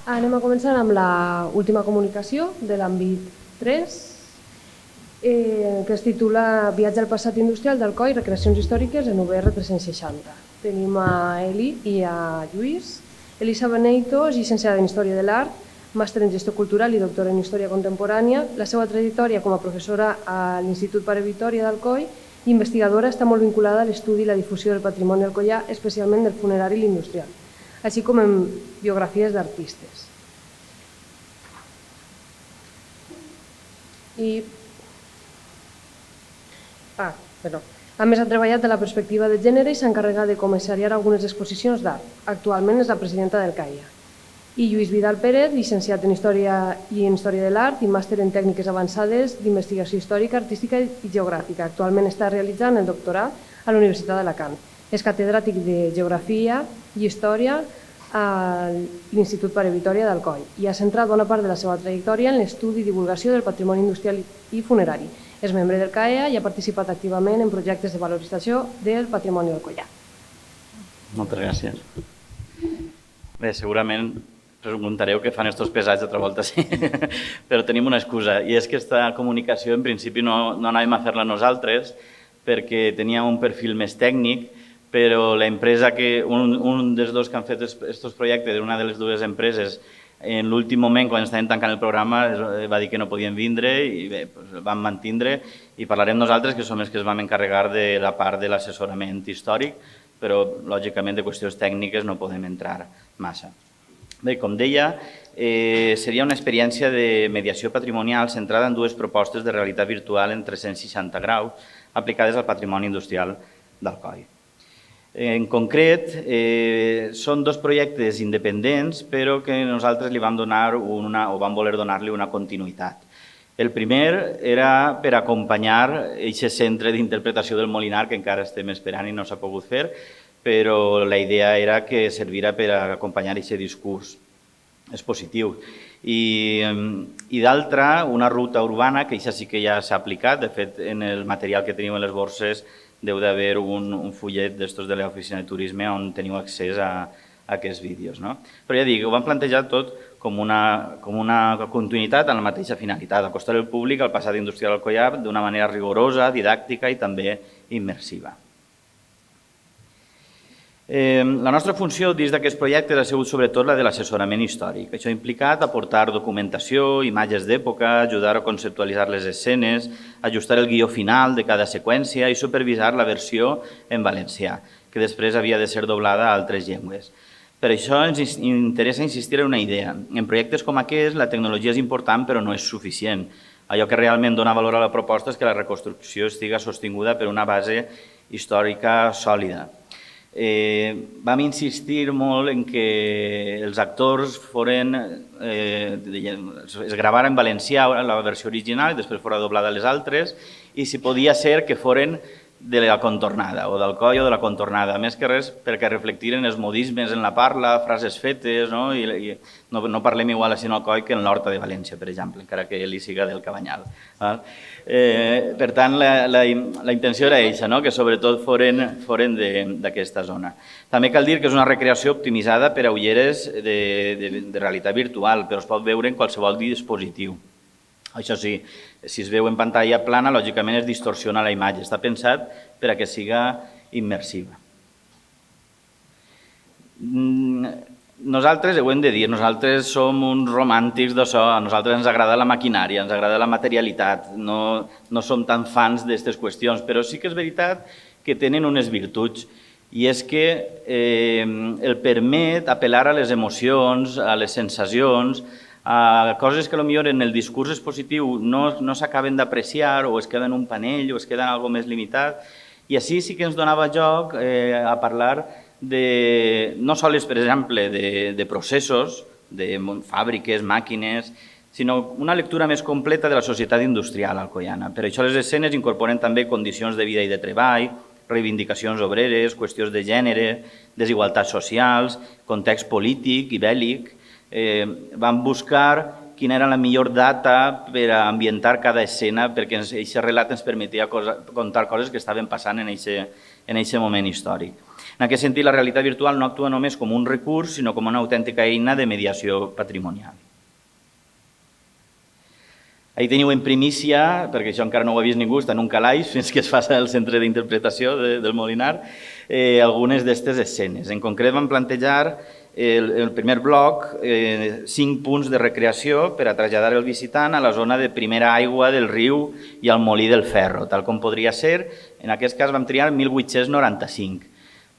Anem a començar amb l'última comunicació de l'àmbit 3, que es titula Viatge al passat industrial d'Alcoi, recreacions històriques en UBR 360. Tenim a Eli i a Lluís. Elisa Beneito és llicenciada en Història de l'Art, màster en Gestió Cultural i doctora en Història Contemporània. La seva trajectòria com a professora a l'Institut Pare Vitòria d'Alcoi i investigadora està molt vinculada a l'estudi i la difusió del patrimoni alcoià, especialment del funerari i l'industrial, així com en biografies d'artistes. A més, ha treballat de la perspectiva de gènere i s'ha encarregat de comissariar algunes exposicions d'art. Actualment és la presidenta del CAIA. I Lluís Vidal Pérez, llicenciat en Història i en Història de l'Art i màster en Tècniques Avançades d'Investigació Històrica, Artística i Geogràfica. Actualment està realitzant el doctorat a la Universitat d'Alacant. És catedràtic de Geografia i Història a l'Institut Pare Vitòria d'Alcoi i ha centrat bona part de la seva trajectòria en l'estudi i divulgació del patrimoni industrial i funerari. És membre del CAEA i ha participat activament en projectes de valorització del patrimoni alcoià. Moltes gràcies. Bé, segurament preguntareu què fan estos pesats altra volta, sí, però tenim una excusa, i és que aquesta comunicació en principi no anàvem a fer-la nosaltres perquè tenia un perfil més tècnic, però la empresa un dels dos que han fet aquests projectes, una de les dues empreses, en l'últim moment, quan estàvem tancant el programa, va dir que no podien vindre i bé, vam mantindre i parlarem nosaltres, que som els que es vam encarregar de la part de l'assessorament històric, però lògicament de qüestions tècniques no podem entrar massa. Bé, com deia, seria una experiència de mediació patrimonial centrada en dues propostes de realitat virtual en 360 graus aplicades al patrimoni industrial d'Alcoi. En concret, són dos projectes independents, però que nosaltres li vam donar o vam voler donar-li una continuïtat. El primer era per acompanyar aquest centre d'interpretació del Molinar, que encara estem esperant i no s'ha pogut fer, però la idea era que servira per acompanyar aquest discurs expositiu. I d'altra, una ruta urbana, que això sí que ja s'ha aplicat. De fet, en el material que teniu en les borses deu d'haver un fullet d'estos de l'oficina de turisme on teniu accés a aquests vídeos. Però ja dic, ho vam plantejar tot com una continuïtat en la mateixa finalitat, acostar el públic al passat industrial alcoià d'una manera rigorosa, didàctica i també immersiva. La nostra funció dins d'aquest projecte ha sigut sobretot la de l'assessorament històric. Això ha implicat aportar documentació, imatges d'època, ajudar a conceptualitzar les escenes, ajustar el guió final de cada seqüència i supervisar la versió en valencià, que després havia de ser doblada a altres llengües. Per això ens interessa insistir en una idea. En projectes com aquest, la tecnologia és important però no és suficient. Allò que realment dona valor a la proposta és que la reconstrucció estiga sostinguda per una base històrica sòlida. Vam insistir molt en que els actors es gravaren en valencià la versió original i després fora doblada a les altres i si podia ser que foren de la contornada o d'Alcoi o de la contornada, més que res perquè reflectiren els modismes en la parla, frases fetes, i no parlem igual així en Alcoi que en l'Horta de València, per exemple, encara que ell hi siga del Cabanyal. Per tant, la intenció era aquesta, que sobretot foren d'aquesta zona. També cal dir que és una recreació optimitzada per a ulleres de realitat virtual, però es pot veure en qualsevol dispositiu. Això sí, si es veu en pantalla plana, lògicament es distorsiona la imatge. Està pensat per a que siga immersiva. Nosaltres, ho hem de dir, nosaltres som uns romàntics d'això, a nosaltres ens agrada la maquinària, ens agrada la materialitat, no som tan fans d'aquestes qüestions, però sí que és veritat que tenen unes virtuts i és que el permet apel·lar a les emocions, a les sensacions, a coses que potser en el discurs expositiu no s'acaben d'apreciar o es queden en un panell o es queden en alguna cosa més limitat. I així sí que ens donava joc a parlar no sols, per exemple, de processos, de fàbriques, màquines, sinó una lectura més completa de la societat industrial alcoiana. Per això les escenes incorporen també condicions de vida i de treball, reivindicacions obreres, qüestions de gènere, desigualtats socials, context polític i bèl·lic. Vam buscar quina era la millor data per ambientar cada escena perquè aquest relat ens permetia contar coses que estaven passant en aquest moment històric. En aquest sentit, la realitat virtual no actua només com un recurs, sinó com una autèntica eina de mediació patrimonial. Ahí teniu en primícia, perquè això encara no ho ha vist ningú, està en un calaix fins que es faci el centre d'interpretació del Molinar, algunes d'aquestes escenes. En concret vam plantejar el primer bloc, 5 punts de recreació per a traslladar el visitant a la zona de primera aigua del riu i al molí del ferro, tal com podria ser. En aquest cas vam triar 1895.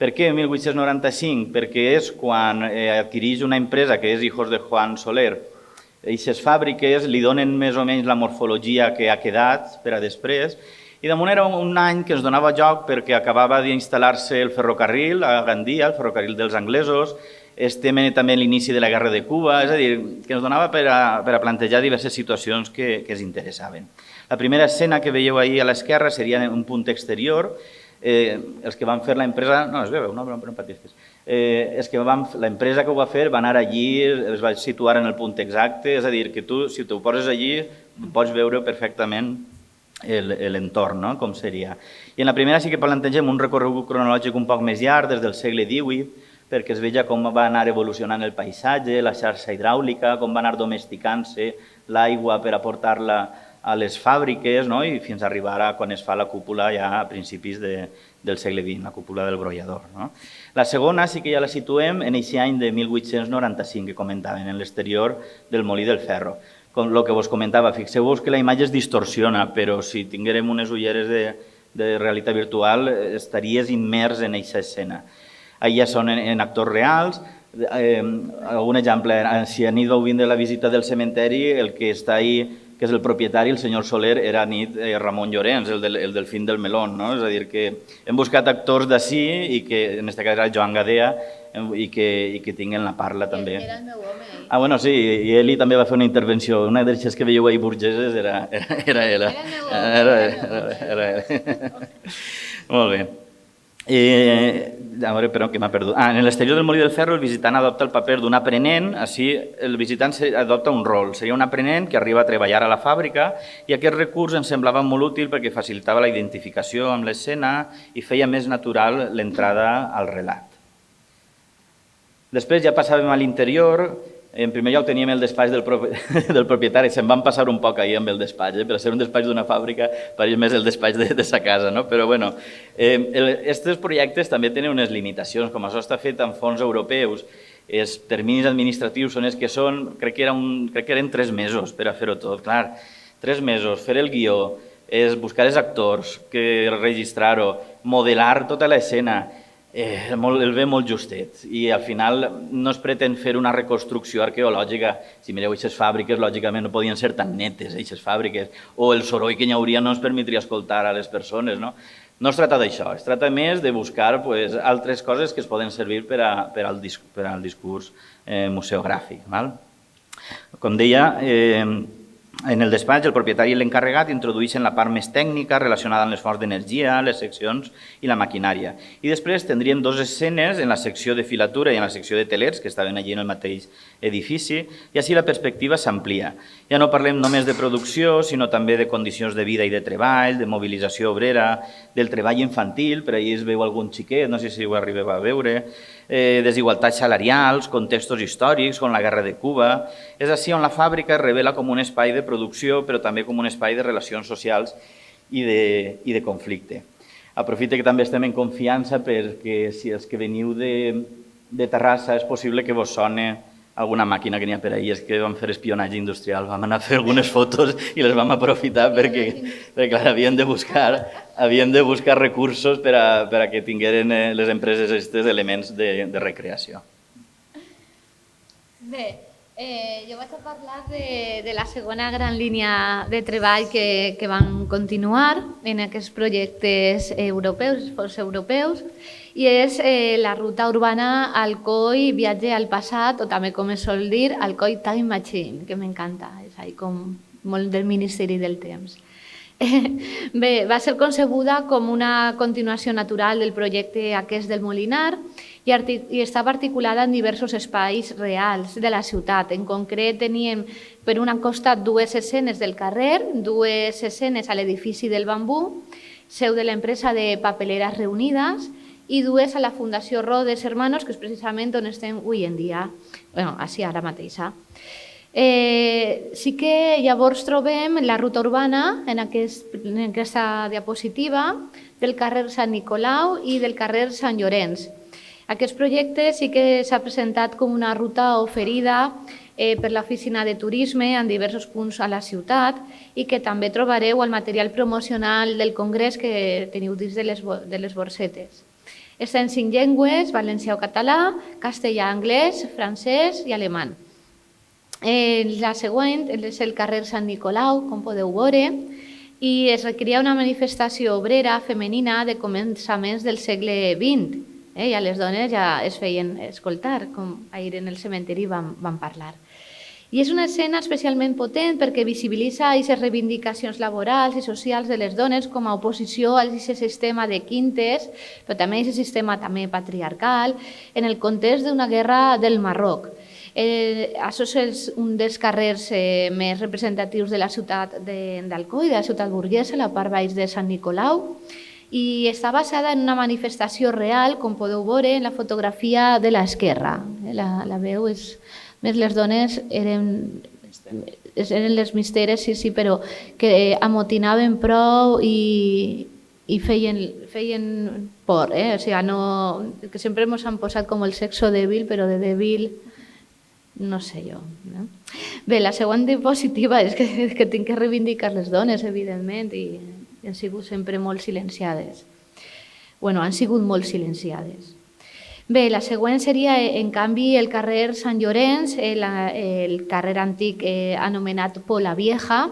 Per què 1895? Perquè és quan adquireix una empresa que és Hijos de Juan Soler. Aquestes fàbriques li donen més o menys la morfologia que ha quedat per a després, i damunt era un any que ens donava joc perquè acabava d'instal·lar-se el ferrocarril a Gandia, el ferrocarril dels anglesos. Estem també a l'inici de la Guerra de Cuba, és a dir, que ens donava per a plantejar diverses situacions que es interessaven. La primera escena que veieu ahir a l'esquerra seria un punt exterior. Els que van fer l'empresa... No, es veu, no patistes. L'empresa que ho va fer va anar allí, es va situar en el punt exacte, és a dir, que tu, si t'ho poses allí, pots veure perfectament l'entorn, com seria. I en la primera sí que plantegem un recorregut cronològic un poc més llarg, des del segle XVIII, perquè es veia com va anar evolucionant el paisatge, la xarxa hidràulica, com va anar domesticant-se l'aigua per aportar-la a les fàbriques, i fins a arribar a quan es fa la cúpula ja a principis del segle XX, la cúpula del Brollador. La segona sí que ja la situem en aquest any de 1895 que comentaven, en l'exterior del molí del ferro. Com el que vos comentava, fixeu-vos que la imatge es distorsiona, però si tinguérem unes ulleres de realitat virtual estaries immers en aquesta escena. Allà ja són en actors reals. Un exemple, si anit vau vindre la visita del cementeri, el que està ahí, que és el propietari, el senyor Soler, era anit Ramon Llorens, el del Fin del Melón. És a dir, que hem buscat actors d'ací, i que en aquest cas era Joan Gadea, i que tinguin la parla també. Era el meu home. Bueno, sí, i ell també va fer una intervenció. Una d'aquestes que veieu ahir burgeses era ell. Era el meu home. Era ell. Molt bé. A veure, però, que m'ha perdut. En l'exterior del molí del ferro el visitant adopta el paper d'un aprenent, així el visitant adopta un rol. Seria un aprenent que arriba a treballar a la fàbrica, i aquest recurs em semblava molt útil perquè facilitava la identificació amb l'escena i feia més natural l'entrada al relat. Després ja passàvem a l'interior. En primer lloc teníem el despatx del propietari, se'n van passar un poc ahir amb el despatx, per ser un despatx d'una fàbrica pareix més el despatx de sa casa, però bueno, aquests projectes també tenen unes limitacions, com això està fet amb fons europeus, els terminis administratius són els que són, crec que eren 3 mesos per a fer-ho tot, clar, 3 mesos, fer el guió, buscar els actors, registrar-ho, modelar tota l'escena, el ve molt justet, i al final no es pretén fer una reconstrucció arqueològica. Si mireu aquestes fàbriques, lògicament no podien ser tan netes, aquestes fàbriques, o el soroll que hi hauria no ens permetria escoltar a les persones. No es tracta d'això, es tracta més de buscar altres coses que es poden servir per al discurs museogràfic. Com deia, en el despatx, el propietari i l'encarregat introdueixen la part més tècnica relacionada amb les fonts d'energia, les seccions i la maquinària. I després tindríem 2 escenes en la secció de filatura i en la secció de telers, que estaven allí en el mateix edifici, i així la perspectiva s'amplia. Ja no parlem només de producció, sinó també de condicions de vida i de treball, de mobilització obrera, del treball infantil, per ahir es veu algun xiquet, no sé si ho arribeu a veure, desigualtats salarials, contextos històrics, com la Guerra de Cuba. És així on la fàbrica es revela com un espai de producció, però també com un espai de relacions socials i de conflicte. Aprofite que també estem en confiança perquè si els que veniu de Terrassa és possible que vos sone alguna màquina que n'hi ha per ahir. És que vam fer espionatge industrial, vam anar a fer algunes fotos i les vam aprofitar perquè havien de buscar recursos per a que tingueren les empreses aquests elements de recreació. Bé, jo vaig a parlar de la segona gran línia de treball que van continuar en aquests projectes europeus, esforços europeus, i és la ruta urbana Alcoi Viatge al Passat, o també, com es sol dir, Alcoi Time Machine, que m'encanta, és com molt del Ministeri del Temps. Bé, va ser concebuda com una continuació natural del projecte aquest del Molinar i estava articulada en diversos espais reals de la ciutat. En concret, teníem per un costat 2 escenes del carrer, 2 escenes a l'edifici del Bambú, seu de l'empresa de Papeleres Reunides, i dues a la Fundació Rodes Hermanos, que és precisament on estem avui en dia, així ara mateixa. Sí que llavors trobem la ruta urbana en aquesta diapositiva del carrer Sant Nicolau i del carrer Sant Llorenç. Aquest projecte sí que s'ha presentat com una ruta oferida per l'Oficina de Turisme en diversos punts a la ciutat i que també trobareu al material promocional del congrés que teniu dins de les borsetes. Està en 5 llengües, valencià o català, castellà, anglès, francès i alemany. La següent és el carrer Sant Nicolau, com podeu veure, i es requeria una manifestació obrera femenina de començaments del segle XX. I a les dones ja es feien escoltar, com ahir en el cementeri vam parlar. I és una escena especialment potent perquè visibilitza aquestes reivindicacions laborals i socials de les dones com a oposició a aquest sistema de quintes, però també a aquest sistema també patriarcal, en el context d'una guerra del Marroc. Això és un dels carrers més representatius de la ciutat d'Alcoi, de la ciutat burgesa, la part baix de Sant Nicolau, i està basada en una manifestació real, com podeu veure en la fotografia de l'esquerra. La veu és... Més les dones eren les misteres, sí, però que amotinaven prou i feien por. O sigui, que sempre ens han posat com el sexo dèbil, però de dèbil no sé jo. Bé, la següent diapositiva és que tinc que reivindicar les dones, evidentment, i han sigut sempre molt silenciades. Bé, han sigut molt silenciades. Bé, la següent seria, en canvi, el carrer Sant Llorenç, el carrer antic anomenat Pola Vieja,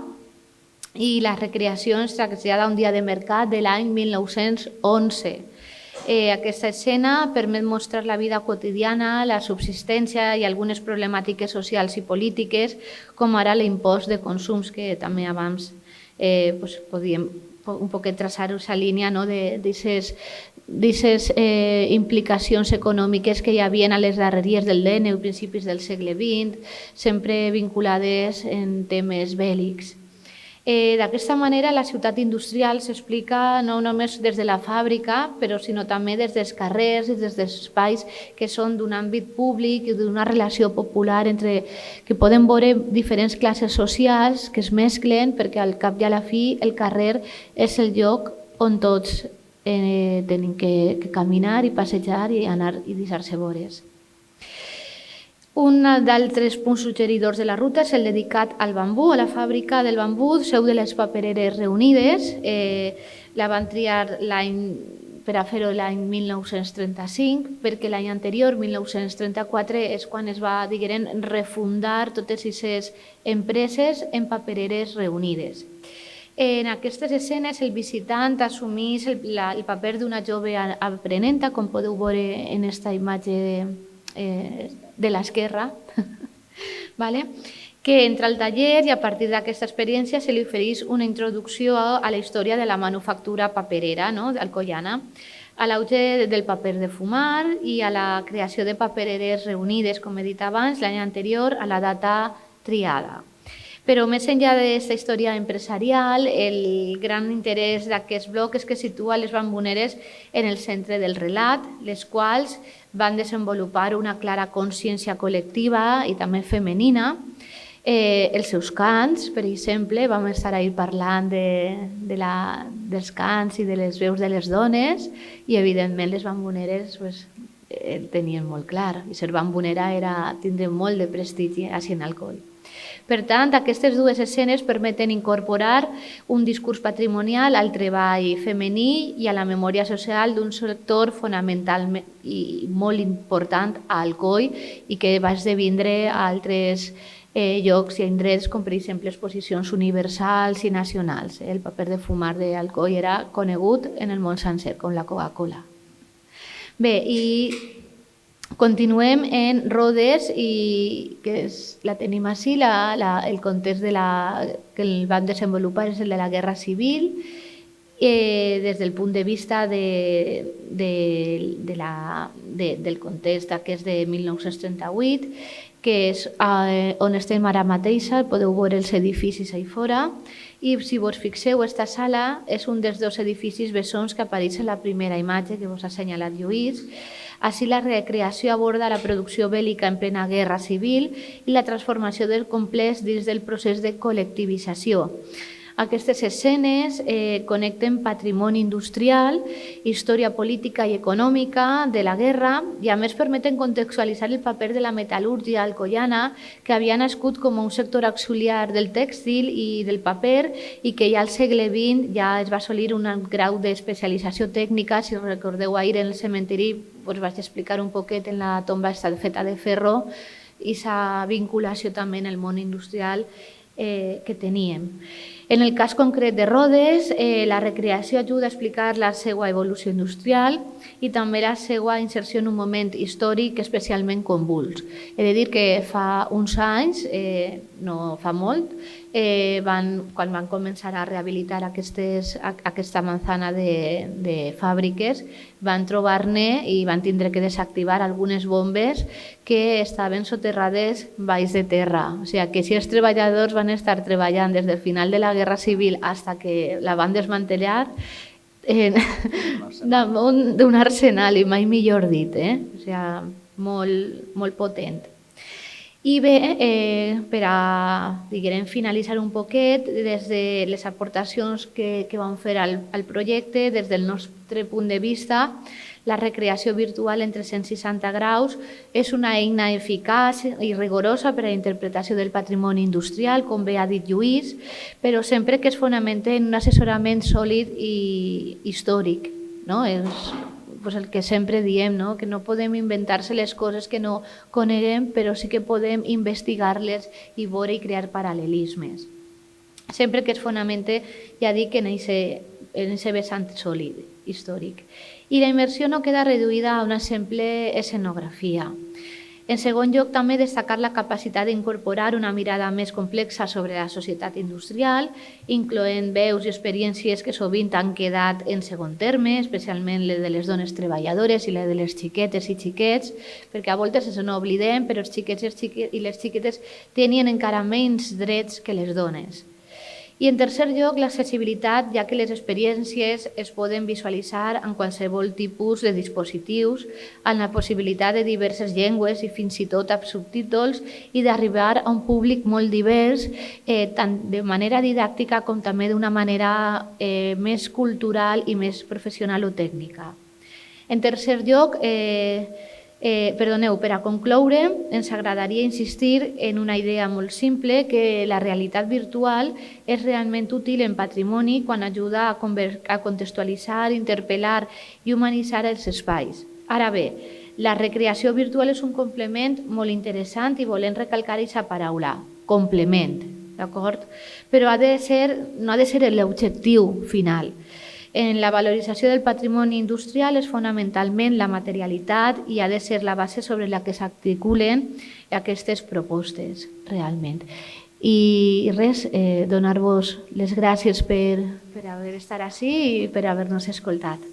i les recreacions traslladada un dia de mercat de l'any 1911. Aquesta escena permet mostrar la vida quotidiana, la subsistència i algunes problemàtiques socials i polítiques, com ara l'impost de consums, que també abans podíem un poquet traçar aquesta línia d'aquestes implicacions econòmiques que hi havia a les darreries del DN a principis del segle XX, sempre vinculades en temes bèl·lics. D'aquesta manera, la ciutat industrial s'explica no només des de la fàbrica, però sinó també des dels carrers i des dels espais que són d'un àmbit públic i d'una relació popular entre que poden veure diferents classes socials que es mesclen, perquè al cap i a la fi el carrer és el lloc on tots tenim que caminar i passejar i anar i deixar-se veure. Un d'altres punts suggeridors de la ruta és el dedicat al bambú, a la fàbrica del bambú, seu de les papereres reunides. La van triar per a fer-ho l'any 1935, perquè l'any anterior, 1934, és quan es va, diguem, refundar totes aquestes empreses en papereres reunides. En aquestes escenes, el visitant assumís el paper d'una jove aprenenta, com podeu veure en aquesta imatge de l'esquerra, que entra al taller i a partir d'aquesta experiència se li ofereix una introducció a la història de la manufactura paperera alcoiana, a l'auge del paper de fumar i a la creació de papereres reunides, com he dit abans, l'any anterior a la data triada. Però més enllà d'aquesta història empresarial, el gran interès d'aquest bloc és que situa les bamboneres en el centre del relat, les quals van desenvolupar una clara consciència col·lectiva i també femenina. Els seus cants, per exemple, vam estar ahir parlant dels cants i de les veus de les dones i, evidentment, les bamboneres el tenien molt clar. I ser bambonera era tindre molt de prestigi així en Alcoi. Per tant, aquestes dues escenes permeten incorporar un discurs patrimonial al treball femení i a la memòria social d'un sector fonamental i molt important a Alcoi i que va esdevindre a altres llocs i indrets, com per exemple exposicions universals i nacionals. El paper de fumar d'Alcoi era conegut en el món sencer, com la Coca-Cola. Bé, i continuem en Rodes, que la tenim així, el context que el van desenvolupar és el de la Guerra Civil, des del punt de vista del context aquest de 1938, que és on estem ara mateixa, podeu veure els edificis ahí fora, i si vos fixeu, aquesta sala és un dels dos edificis bessons que apareix en la primera imatge que vos ha assenyalat Lluís. Així la recreació aborda la producció bèl·lica en plena guerra civil i la transformació del complex dins del procés de col·lectivització. Aquestes escenes connecten patrimoni industrial, història política i econòmica de la guerra i a més permeten contextualitzar el paper de la metal·lúrgia alcoiana, que havia nascut com un sector auxiliar del tèxtil i del paper i que ja al segle XX ja es va assolir un grau d'especialització tècnica. Si recordeu, ahir en el cementiri us vaig explicar un poquet en la tomba feta de ferro i aquesta vinculació també en el món industrial que teníem. En el cas concret de Rodes, la recreació ajuda a explicar la seva evolució industrial i també la seva inserció en un moment històric especialment convuls. He de dir que fa uns anys, no fa molt, quan van començar a rehabilitar aquesta manzana de fàbriques, van trobar-ne i van tindre que desactivar algunes bombes que estaven soterrades baix de terra. O sigui que si els treballadors van estar treballant des del final de la Guerra Civil fins que la van desmantellar, damunt d'un arsenal, i mai millor dit, o sigui, molt potent. I bé, per a finalitzar un poquet, des de les aportacions que vam fer al projecte, des del nostre punt de vista, la recreació virtual en 360 graus és una eina eficaç i rigorosa per a la interpretació del patrimoni industrial, com bé ha dit Lluís, però sempre que es fonamenta en un assessorament sòlid i històric. És el que sempre diem, que no podem inventar-se les coses que no coneguem, però sí que podem investigar-les i veure i crear paral·lelismes. Sempre que es fonamenta, ja dic, en aquest vessant sòlid, històric. I la immersió no queda reduïda a una simple escenografia. En segon lloc, també destacar la capacitat d'incorporar una mirada més complexa sobre la societat industrial, incloent veus i experiències que sovint han quedat en segon terme, especialment les de les dones treballadores i les de les xiquetes i xiquets, perquè a voltes ens n'oblidem, però els xiquets i les xiquetes tenien encara menys drets que les dones. I en tercer lloc, l'accessibilitat, ja que les experiències es poden visualitzar en qualsevol tipus de dispositius, amb la possibilitat de diverses llengües i fins i tot amb subtítols i d'arribar a un públic molt divers, tant de manera didàctica com també d'una manera més cultural i més professional o tècnica. En tercer lloc, per a concloure, ens agradaria insistir en una idea molt simple, que la realitat virtual és realment útil en patrimoni quan ajuda a contextualitzar, interpel·lar i humanitzar els espais. Ara bé, la recreació virtual és un complement molt interessant i volem recalcar aquesta paraula, complement, d'acord? Però no ha de ser l'objectiu final. En la valorització del patrimoni industrial és fonamentalment la materialitat i ha de ser la base sobre la que s'articulen aquestes propostes, realment. I res, donar-vos les gràcies per haver estat ací i per haver-nos escoltat.